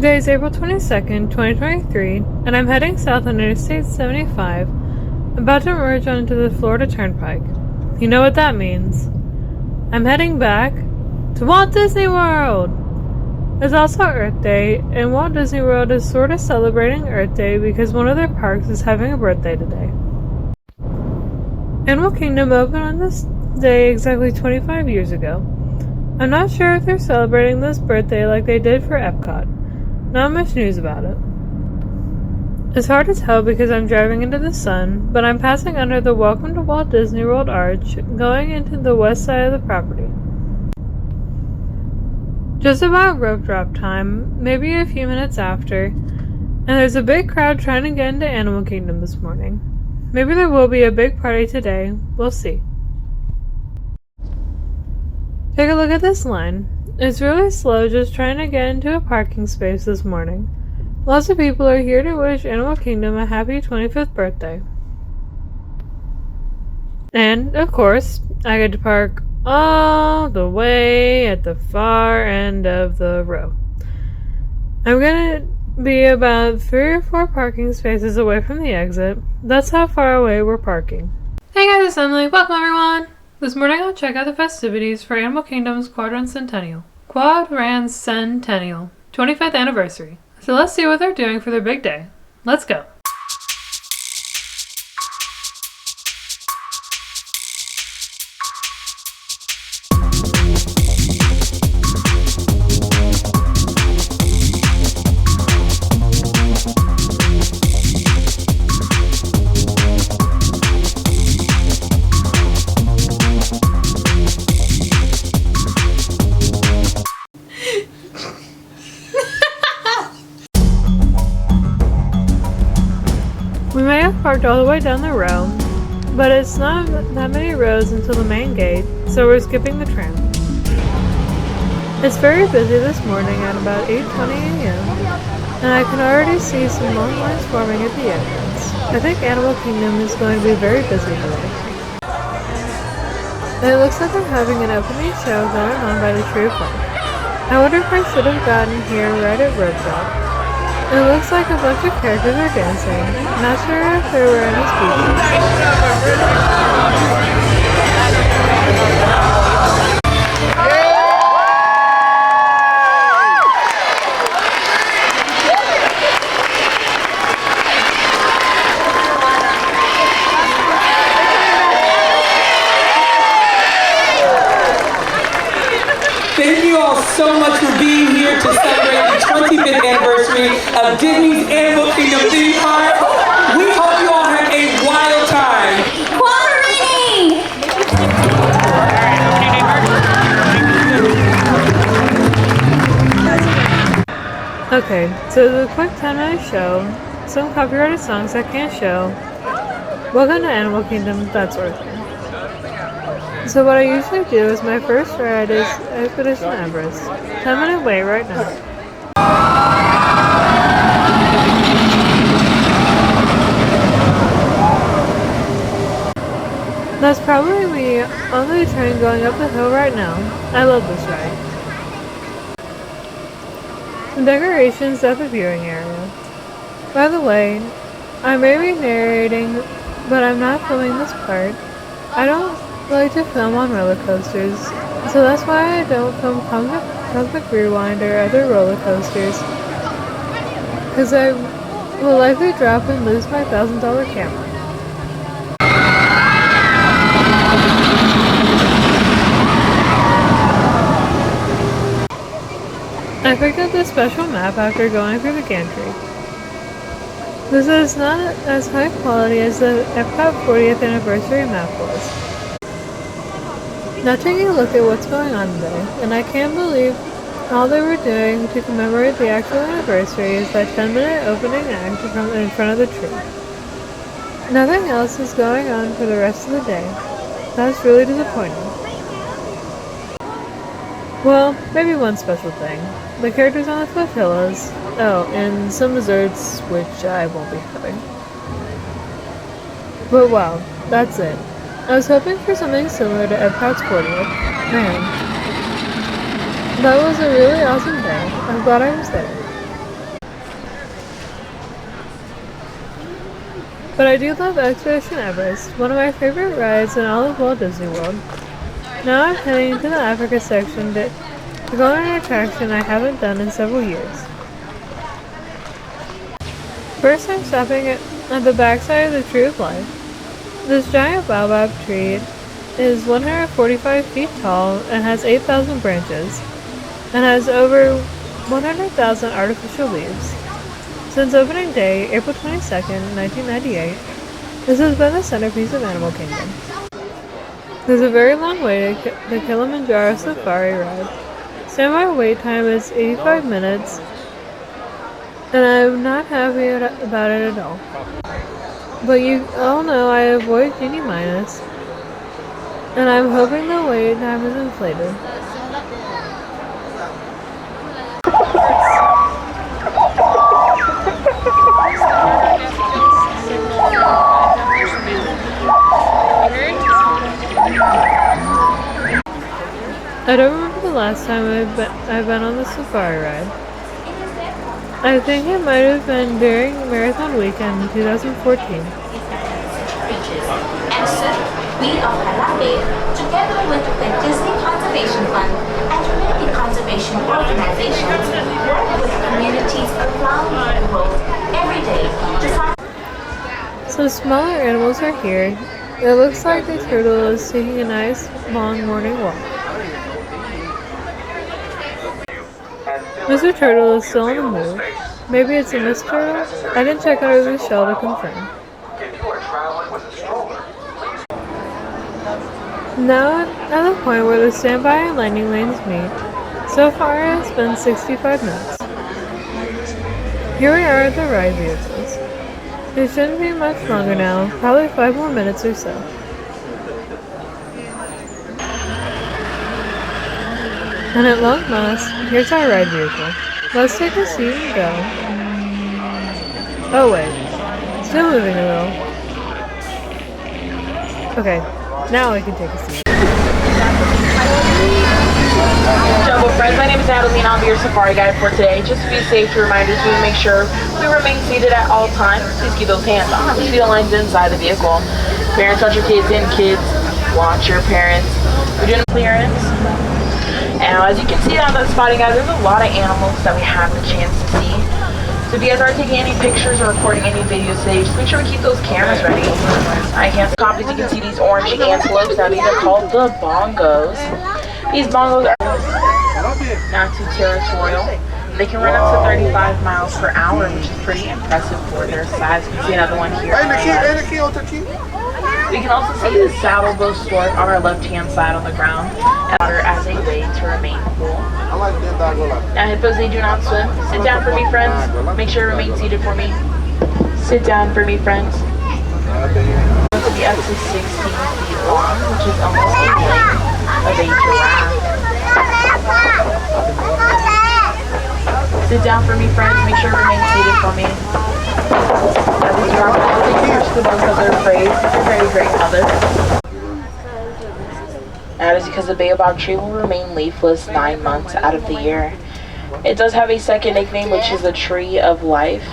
Today is April 22nd, 2023, and I'm heading south on Interstate 75, about to merge onto the Florida Turnpike. You know what that means. I'm heading back to Walt Disney World! It's also Earth Day, and Walt Disney World is sort of celebrating Earth Day because one of their parks is having a birthday today. Animal Kingdom opened on this day exactly 25 years ago. I'm not sure if they're celebrating this birthday like they did for Epcot. Not much news about it. It's hard to tell because I'm driving into the sun, but I'm passing under the Welcome to Walt Disney World arch, going into the west side of the property. Just about rope drop time, maybe a few minutes after, and there's a big crowd trying to get into Animal Kingdom this morning. Maybe there will be a big party today, we'll see. Take a look at this line. It's really slow just trying to get into a parking space this morning. Lots of people are here to wish Animal Kingdom a happy 25th birthday. And, of course, I get to park all the way at the far end of the row. I'm gonna be about 3 or 4 parking spaces away from the exit. That's how far away we're parking. Hey guys, it's Emily. Welcome everyone! This morning I'll check out the festivities for Animal Kingdom's Quadrancentennial, 25th anniversary. So let's see what they're doing for their big day. Let's go. We may have parked all the way down the row, but it's not that many rows until the main gate, so we're skipping the tram. It's very busy this morning at about 8:20 a.m., and I can already see some long lines forming at the entrance. I think Animal Kingdom is going to be very busy today. It looks like they're having an opening show going on by the Tree of Life. I wonder if I should have gotten here right at rope drop. It looks like a bunch of characters are dancing. Not sure if there were any Thank you all so much for being here to celebrate the 25th anniversary of Disney's Animal Kingdom theme park. We hope you all have a wild time. Okay, so the quick 10-minute show, some copyrighted songs I can't show, welcome to Animal Kingdom, that sort of thing. So what I usually do is my first ride is Expedition Everest. 10-minute wait right now. That's probably me on the train going up the hill right now. I love this ride. The decorations at the viewing area. By the way, I may be narrating, but I'm not filming this part. I don't like to film on roller coasters, so that's why I don't film Cosmic Rewind or other roller coasters, because I will likely drop and lose my $1,000 camera. I picked up this special map after going through the gantry. This is not as high quality as the Epcot 40th anniversary map was. Now taking a look at what's going on today, and I can't believe all they were doing to commemorate the actual anniversary is that 10-minute opening act in front of the tree. Nothing else is going on for the rest of the day. That's really disappointing. Well, maybe one special thing. The characters on the flotillas. Oh, and some desserts, which I won't be having. But wow, that's it. I was hoping for something similar to Epcot's 40th. Man, that was a really awesome day. I'm glad I was there. But I do love Expedition Everest, one of my favorite rides in all of Walt Disney World. Now I'm heading to the Africa section to go on an attraction I haven't done in several years. First I'm stopping at the backside of the Tree of Life. This giant baobab tree is 145 feet tall and has 8,000 branches, and has over 100,000 artificial leaves. Since opening day, April 22nd, 1998, this has been the centerpiece of Animal Kingdom. There's a very long wait at the Kilimanjaro Safari ride. Standby wait time is 85 minutes, and I'm not happy about it at all. But you all know I avoid Genie Minus, and I'm hoping the wait time is inflated. I don't remember the last time I've been on the safari ride. I think it might have been during Marathon Weekend in 2014. And soon, we of Halape, together with the Disney Conservation Fund and community conservation organizations, work with communities around the world every day to find. Some smaller animals are here. It looks like the turtle is taking a nice long morning walk. Mr. Turtle is still on the move. Maybe it's a Miss Turtle? I didn't check under the shell to confirm. Now at the point where the standby and landing lanes meet. So far it's been 65 minutes. Here we are at the ride vehicles. It shouldn't be much longer now, probably 5 more minutes or so. And at long last, here's our ride vehicle. Let's take a seat and go. Oh wait, still moving a little. Okay, now I can take a seat. Jumbo friends, my name is Natalie and I'll be your safari guide for today. Just to be safety reminders, we will make sure we remain seated at all times. Please keep those hands on the seat lines inside the vehicle. Parents, watch your kids in. Kids, watch your parents. We're doing a clearance. Now, as you can see on the spotting guide, there's a lot of animals that we have the chance to see. So if you guys are taking any pictures or recording any videos today, just make sure we keep those cameras ready. I can't see copies. You can see these orange antelopes. Now, these are called the bongos. These bongos are not too territorial. They can run up to 35 miles per hour, which is pretty impressive for their size. You can see another one here. We can also see the saddlebow stork on our left-hand side on the ground, and water as a way to remain cool. Now hippos, they do not swim. Sit down for me, friends. Make sure to remain seated for me. Sit down for me, friends. It will be up to 16 feet long, which is almost the length of a giraffe. Sit down for me, friends. Make sure to remain seated for me. Now these crocodiles, they catch the ones that they're afraid. They're very great mothers. That is because the baobab tree will remain leafless 9 months out of the year. It does have a second nickname, which is the Tree of Life.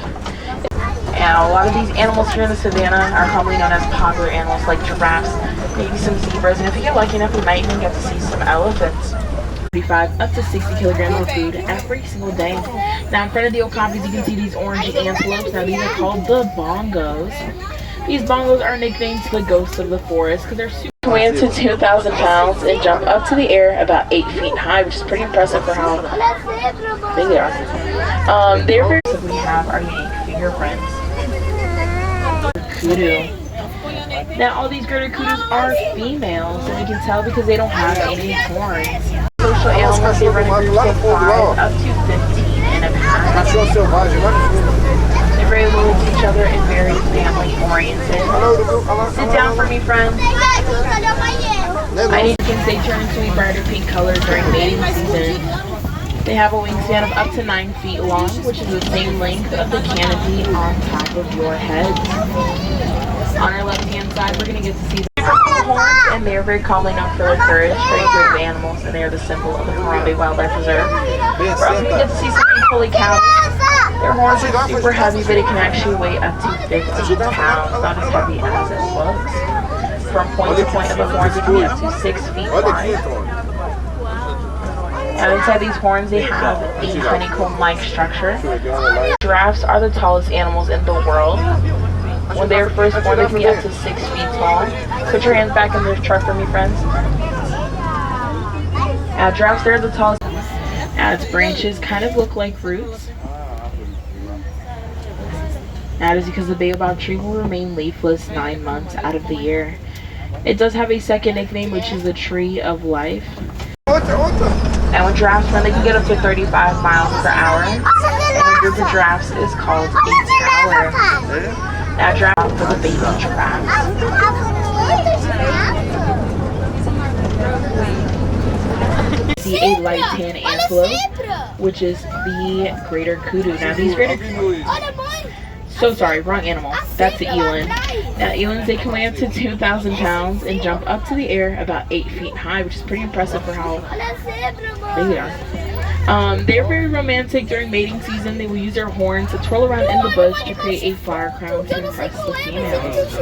Now, a lot of these animals here in the savannah are commonly known as popular animals like giraffes, maybe some zebras, and if you get lucky enough, we might even get to see some elephants. 35 up to 60 kilograms of food every single day. Now, in front of the okapis, you can see these orange antelopes. Now, these are called the bongos. These bongos are nicknamed the ghosts of the forest because they're super weigh up to 2,000 pounds and jump up to the air about 8 feet high, which is pretty impressive for how big they are. They're very we have our unique fingerprints. Kudu. Now, all these greater kudus are females, and you can tell because they don't have any horns. Social animals, they run in groups of 5 up to 15 in a pack. They're very loyal to each other and very family-oriented. Sit down for me, friends. I need chickens. They turn into a brighter pink color during mating season. They have a wingspan of up to 9 feet long, which is the same length of the canopy on top of your head. On our left-hand side, we're going to get to see the horns, and they are very commonly known for their courage, very brave animals, and they are the symbol of the Harambe Wildlife Reserve. We're also going to get to see some holy cows. They're Their horns are super heavy, but it can actually weigh up to 15 pounds, not as heavy as it looks. From point to point of the horns, it can be up to 6 feet wide. And inside these horns, they have a honeycomb-like structure. Giraffes are the tallest animals in the world. When they are first born, they can be up to 6 feet tall. Put your hands back in the truck for me, friends. Now, giraffes, they're the tallest. Now, its branches kind of look like roots. That is because the baobab tree will remain leafless 9 months out of the year. It does have a second nickname, which is the tree of life. And when giraffes run, they can get up to 35 miles per hour. And a group of giraffes is called a tower. Now, giraffe for the baby giraffes. See a light tan antelope, which is the greater kudu. Now, these greater so sorry, wrong animal. That's the eland. Now, elands, they can weigh up to 2,000 pounds and jump up to the air about 8 feet high, which is pretty impressive for how big they are. They're very romantic during mating season. They will use their horns to twirl around in the bush to create a flower crown to impress the females.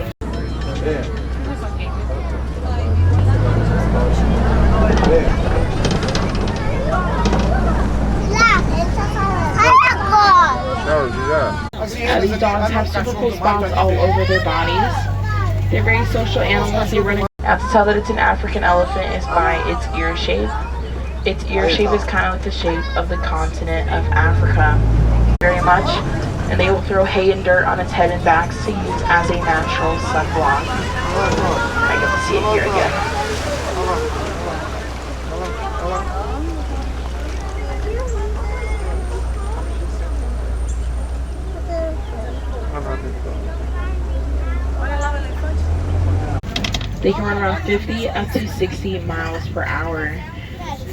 These dogs have super cool spots all over their bodies. They're very social animals. They run. Now, to tell that it's an African elephant is by its ear shape. Its ear shape is kind of like the shape of the continent of Africa. Very much. And they will throw hay and dirt on its head and backs to use as a natural sunblock. I get to see it here again. They can run around 50 up to 60 miles per hour.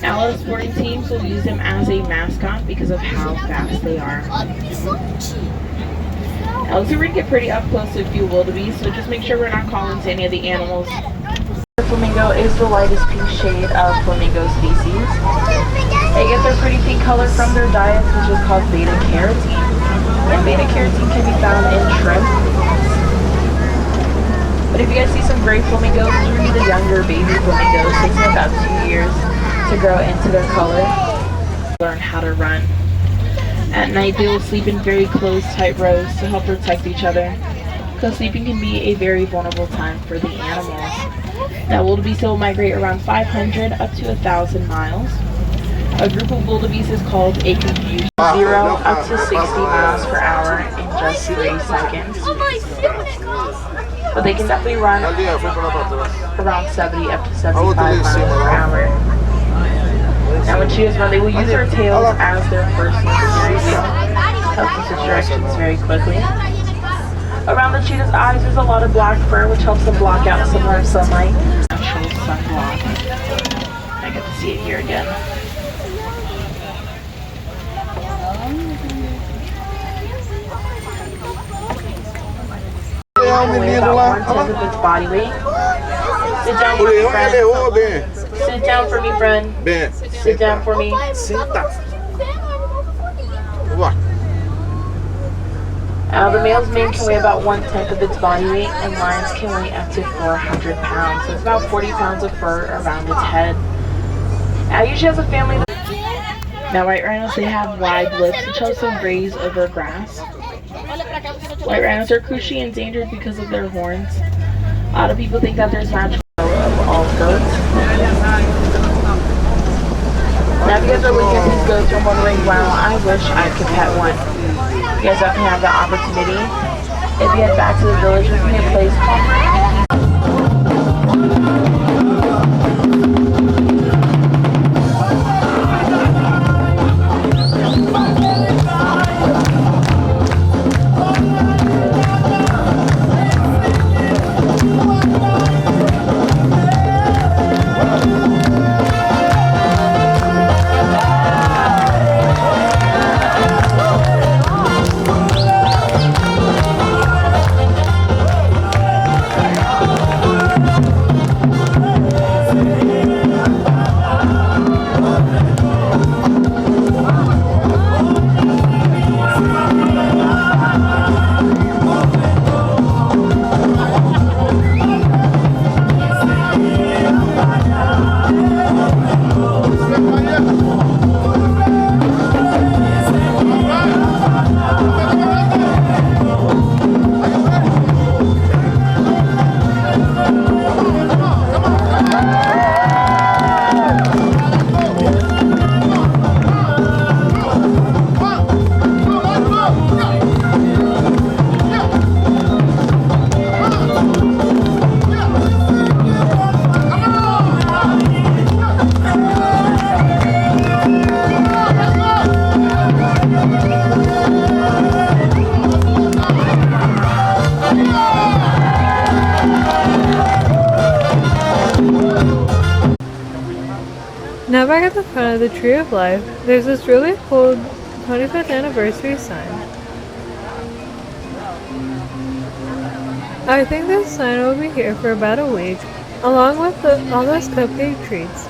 Now, a lot of sporting teams will use them as a mascot because of how fast they are. Now, we're going to get pretty up close to a few wildebeest, so just make sure we're not calling to any of the animals. The flamingo is the lightest pink shade of flamingo species. They get their pretty pink color from their diet, which is called beta-carotene. And beta-carotene can be found in shrimp. But if you guys see some gray flamingos, these are the younger baby flamingos. It takes them about 2 years to grow into their color. Learn how to run. At night, they will sleep in very close, tight rows to help protect each other, because sleeping can be a very vulnerable time for the animals. Now, wildebeest will migrate around 500 up to 1,000 miles. A group of wildebeest is called a confusion. 0 up to 60 miles per hour in just 3 seconds. But they can definitely run around 70 up to 75 miles per hour. Now, when cheetahs run, they will use their tails as their first secondary wheel to help them switch directions very quickly. Around the cheetah's eyes, there's a lot of black fur, which helps them block out some of the sunlight. Natural sunblock. I get to see it here again. Weigh about 1/10 of its body weight. Sit down for me, friend. Sit down for me, friend. Sit down for me. The male's mane can weigh about 1/10 of its body weight, and lions can weigh up to 400 pounds. So it's about 40 pounds of fur around its head. It usually has a family. Now, white rhinos, they have wide lips, which helps them graze over grass. White rhinos are crucially endangered because of their horns. A lot of people think that there's magic of all goats. Now, if you guys are looking at these goats and wondering, wow, I wish I could pet one. You guys definitely have the opportunity. If you head back to the village, there's going to be a place called Now back at the front of the Tree of Life, there's this really cool 25th anniversary sign. I think this sign will be here for about a week, along with all those cupcake treats.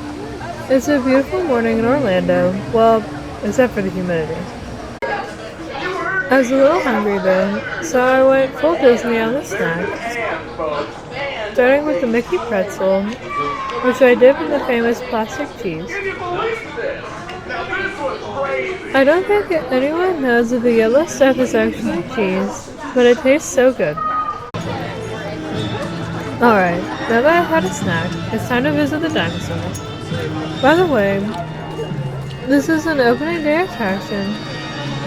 It's a beautiful morning in Orlando, well, except for the humidity. I was a little hungry though, so I went full Disney on the snacks, starting with the Mickey pretzel, which I dip in the famous plastic cheese. I don't think anyone knows that the yellow stuff is actually cheese, but it tastes so good. Alright, now that I've had a snack, it's time to visit the dinosaurs. By the way, this is an opening day attraction,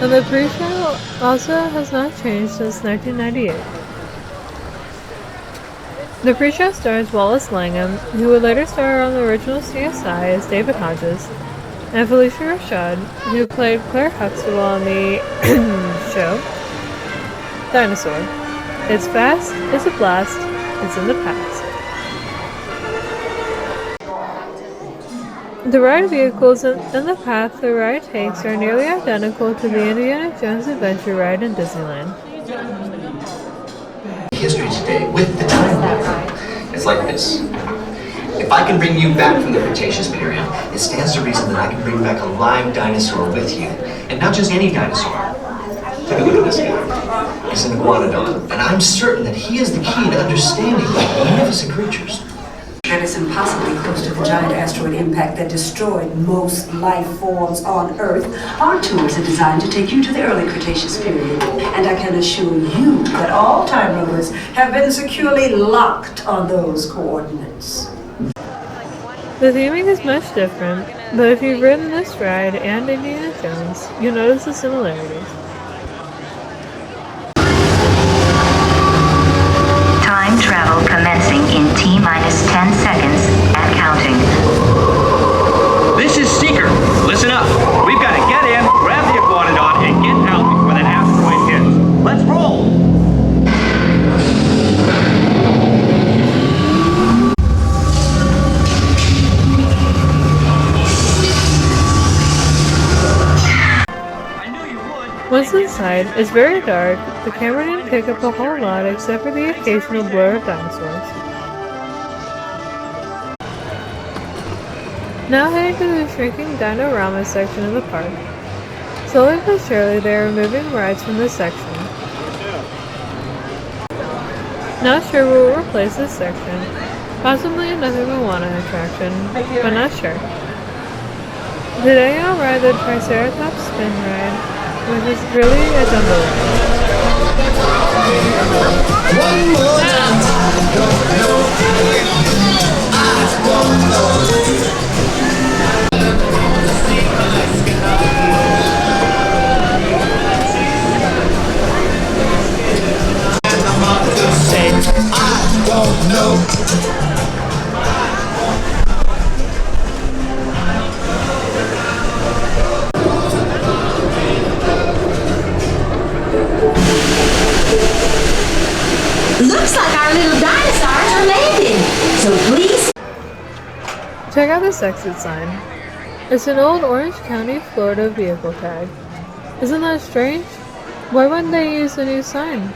and the pre-show also has not changed since 1998. The pre-show stars Wallace Langham, who would later star on the original CSI as David Hodges, and Felicia Rashad, who played Claire Huxtable on the show Dinosaur. It's fast, it's a blast, it's in the past. The ride vehicles and the path the ride takes are nearly identical to the Indiana Jones Adventure ride in Disneyland. History today with the time loop. It's like this. If I can bring you back from the Cretaceous period, it stands to reason that I can bring back a live dinosaur with you. And not just any dinosaur. Take a look at this guy. He's an iguanodon, and I'm certain that he is the key to understanding magnificent creatures. That is impossibly close to the giant asteroid impact that destroyed most life forms on Earth. Our tours are designed to take you to the early Cretaceous period, and I can assure you that all time rovers have been securely locked on those coordinates. The theming is much different, but if you've ridden this ride and Indiana Jones, you'll notice the similarities. Time travel commencing in T-minus 10 seconds and counting. This is Seeker. Listen up. We've got to get in, grab the iguanodon, and get out before that asteroid hits. Let's roll! Once inside, it's very dark. The camera didn't pick up a whole lot except for the occasional blur of dinosaurs. Now heading to the shrinking Dinorama section of the park. Slowly but surely they are removing rides from this section. Not sure what will replace this section. Possibly another Moana attraction, but not sure. Today I'll ride the Triceratops spin ride, which is really a dumbo ride. One more time. Looks like our little dinosaurs are landing. So please. Check out this exit sign. It's an old Orange County, Florida vehicle tag. Isn't that strange? Why wouldn't they use a new sign?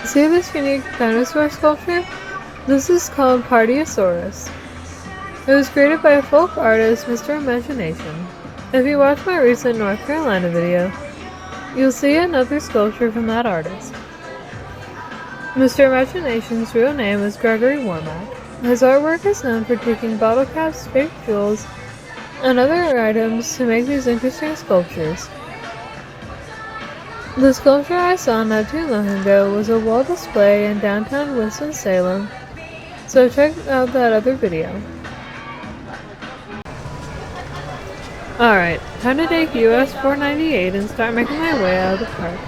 See this unique dinosaur sculpture? This is called Partiosaurus. It was created by folk artist Mr. Imagination. If you watch my recent North Carolina video, you'll see another sculpture from that artist. Mr. Imagination's real name is Gregory Warmack. His artwork is known for taking bottle caps, fake jewels, and other items to make these interesting sculptures. The sculpture I saw not too long ago was a wall display in downtown Winston-Salem, so check out that other video. Alright, time to take US 498 and start making my way out of the park.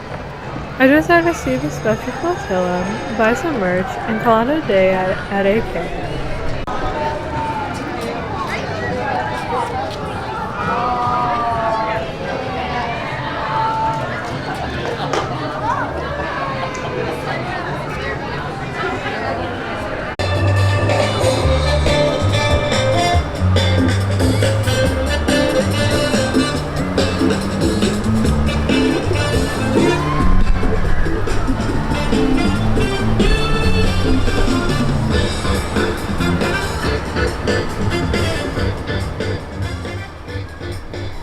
I just had to see the special flotilla, buy some merch, and call it a day at AK.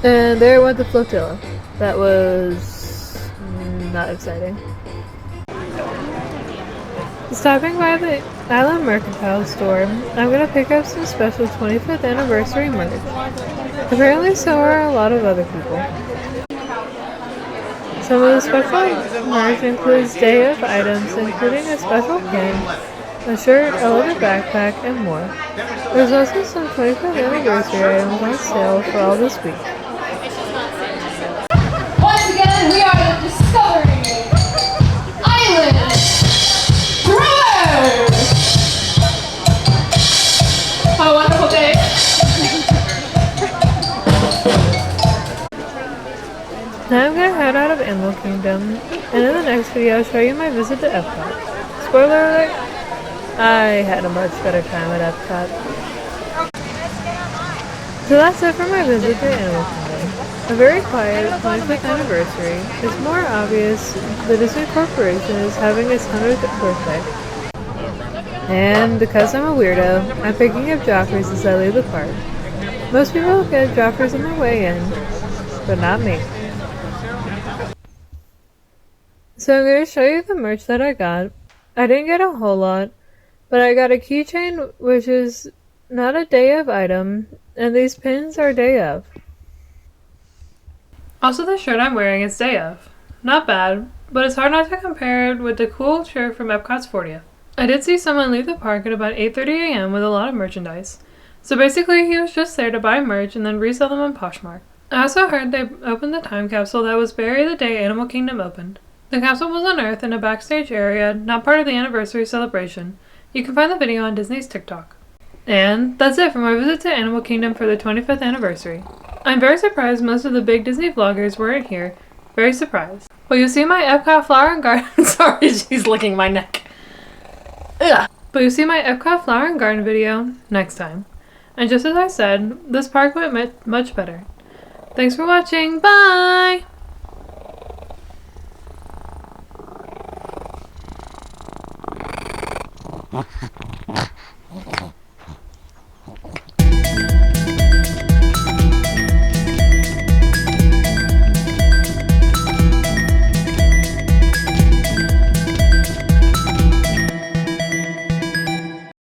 And there went the flotilla. That was not exciting. Stopping by the Island Mercantile store, I'm gonna pick up some special 25th anniversary merch. Apparently so are a lot of other people. Some of the special merch includes day of items, including a special pin, a shirt, a leather backpack, and more. There's also some 25th anniversary items on sale for all this week. Once again, we are the Discovery Island Brewers! Have a wonderful day. Now I'm gonna head out of Animal Kingdom, and in the next video I'll show you my visit to Epcot. Spoiler alert, I had a much better time at Epcot. So that's it for my visit to Animal Kingdom. A very quiet 25th anniversary. It's more obvious the Disney Corporation is having its 100th birthday. And because I'm a weirdo, I'm picking up Joffrey's as I leave the park. Most people get Joffrey's on their way in, but not me. So I'm going to show you the merch that I got. I didn't get a whole lot, but I got a keychain which is not a day of item, and these pins are day of. Also, the shirt I'm wearing is day of. Not bad, but it's hard not to compare it with the cool shirt from Epcot's 40th. I did see someone leave the park at about 8:30 a.m. with a lot of merchandise. So basically he was just there to buy merch and then resell them on Poshmark. I also heard they opened the time capsule that was buried the day Animal Kingdom opened. The capsule was unearthed in a backstage area, not part of the anniversary celebration. You can find the video on Disney's TikTok. And that's it for my visit to Animal Kingdom for the 25th anniversary. I'm very surprised most of the big Disney vloggers weren't here. Very surprised. But you'll see my Epcot Flower and Garden- Sorry, she's licking my neck. Ugh. But you'll see my Epcot Flower and Garden video next time. And just as I said, this park went much better. Thanks for watching. Bye!